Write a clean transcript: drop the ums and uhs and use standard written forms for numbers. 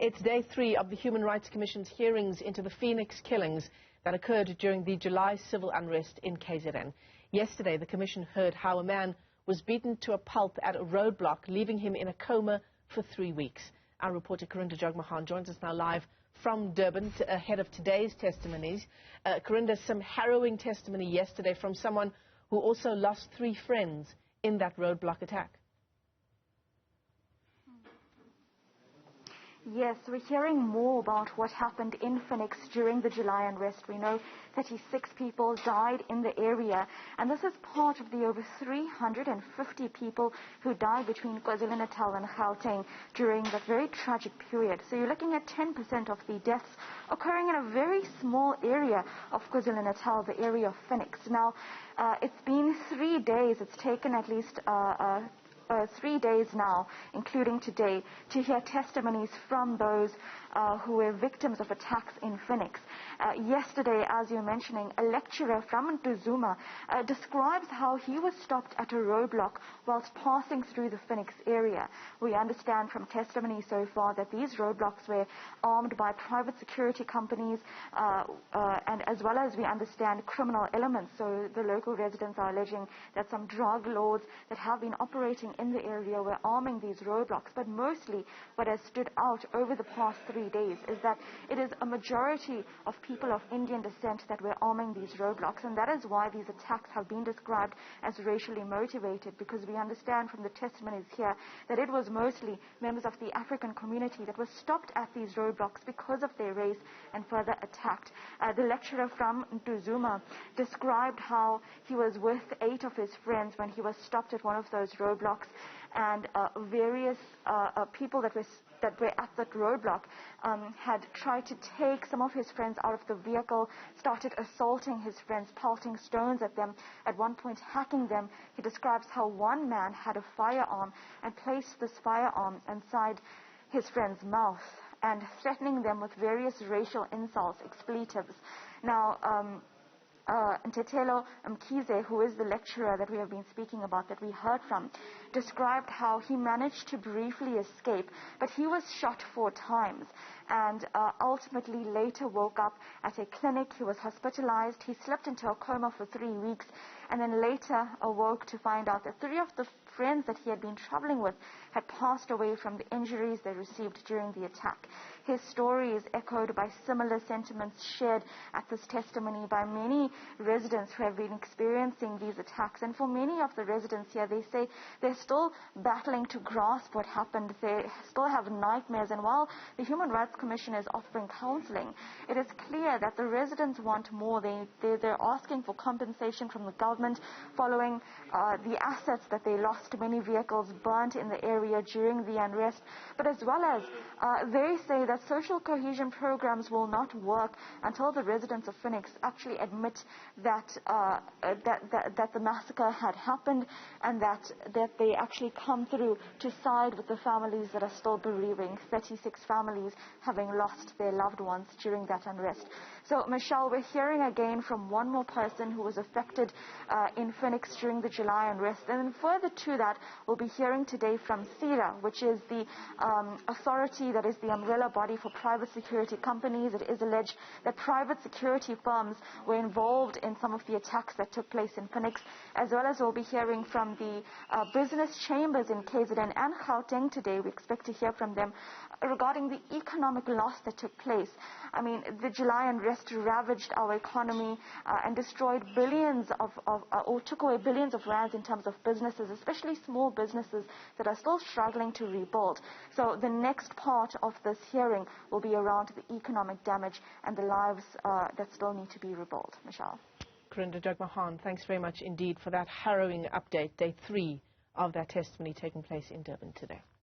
It's day 3 of the Human Rights Commission's hearings into the Phoenix killings that occurred during the July civil unrest in KZN. Yesterday, the Commission heard how a man was beaten to a pulp at a roadblock, leaving him in a coma for 3 weeks. Our reporter Karinda Jagmohan joins us now live from Durban ahead of today's testimonies. Karinda, some harrowing testimony yesterday from someone who also lost 3 friends in that roadblock attack. Yes, we're hearing more about what happened in Phoenix during the July unrest. We know 36 people died in the area, and this is part of the over 350 people who died between KwaZulu-Natal and Gauteng during that very tragic period. So you're looking at 10% of the deaths occurring in a very small area of KwaZulu-Natal, the area of Phoenix. Now, it's been 3 days. It's taken at least 3 days now, including today, to hear testimonies from those who were victims of attacks in Phoenix. Yesterday, as you're mentioning, a lecturer from Newzroom describes how he was stopped at a roadblock whilst passing through the Phoenix area. We understand from testimony so far that these roadblocks were armed by private security companies, and as well as we understand criminal elements. So the local residents are alleging that some drug lords that have been operating in the area were arming these roadblocks. But mostly what has stood out over the past 3 days is that it is a majority of people of Indian descent that were arming these roadblocks, and that is why these attacks have been described as racially motivated, because we understand from the testimonies here that it was mostly members of the African community that were stopped at these roadblocks because of their race and further attacked. The lecturer from Newzroom described how he was with 8 of his friends when he was stopped at one of those roadblocks, and various people that were at that roadblock had tried to take some of his friends out of the vehicle, started assaulting his friends, pelting stones at them, at one point hacking them. He describes how one man had a firearm and placed this firearm inside his friend's mouth and threatening them with various racial insults, expletives. Now, Ntetelo Mkhize, who is the lecturer that we have been speaking about, that we heard from, described how he managed to briefly escape, but he was shot 4 times and ultimately later woke up at a clinic. He was hospitalized. He slipped into a coma for 3 weeks and then later awoke to find out that 3 of the friends that he had been traveling with had passed away from the injuries they received during the attack. His story is echoed by similar sentiments shared at this testimony by many residents who have been experiencing these attacks. And for many of the residents here, they say they're still battling to grasp what happened. They still have nightmares. And while the Human Rights Commission is offering counseling, it is clear that the residents want more. They're asking for compensation from the government following the assets that they lost. Many vehicles burnt in the area during the unrest, but as well as they say that social cohesion programs will not work until the residents of Phoenix actually admit that that the massacre had happened, and that they actually come through to side with the families that are still bereaving. 36 families having lost their loved ones during that unrest. So, Michelle, we're hearing again from one more person who was affected in Phoenix during the July unrest. And then further to that, we'll be hearing today from SAHRC, which is the authority that is the umbrella body for private security companies. It is alleged that private security firms were involved in some of the attacks that took place in Phoenix, as well as we'll be hearing from the business chambers in KZN and Gauteng today. We expect to hear from them regarding the economic loss that took place. I mean, the July unrest ravaged our economy and destroyed billions or took away billions of rands in terms of businesses, especially small businesses that are still struggling to rebuild. So the next part of this hearing will be around the economic damage and the lives that still need to be rebuilt. Michelle. Karinda Jagmohan, thanks very much indeed for that harrowing update, day 3 of that testimony taking place in Durban today.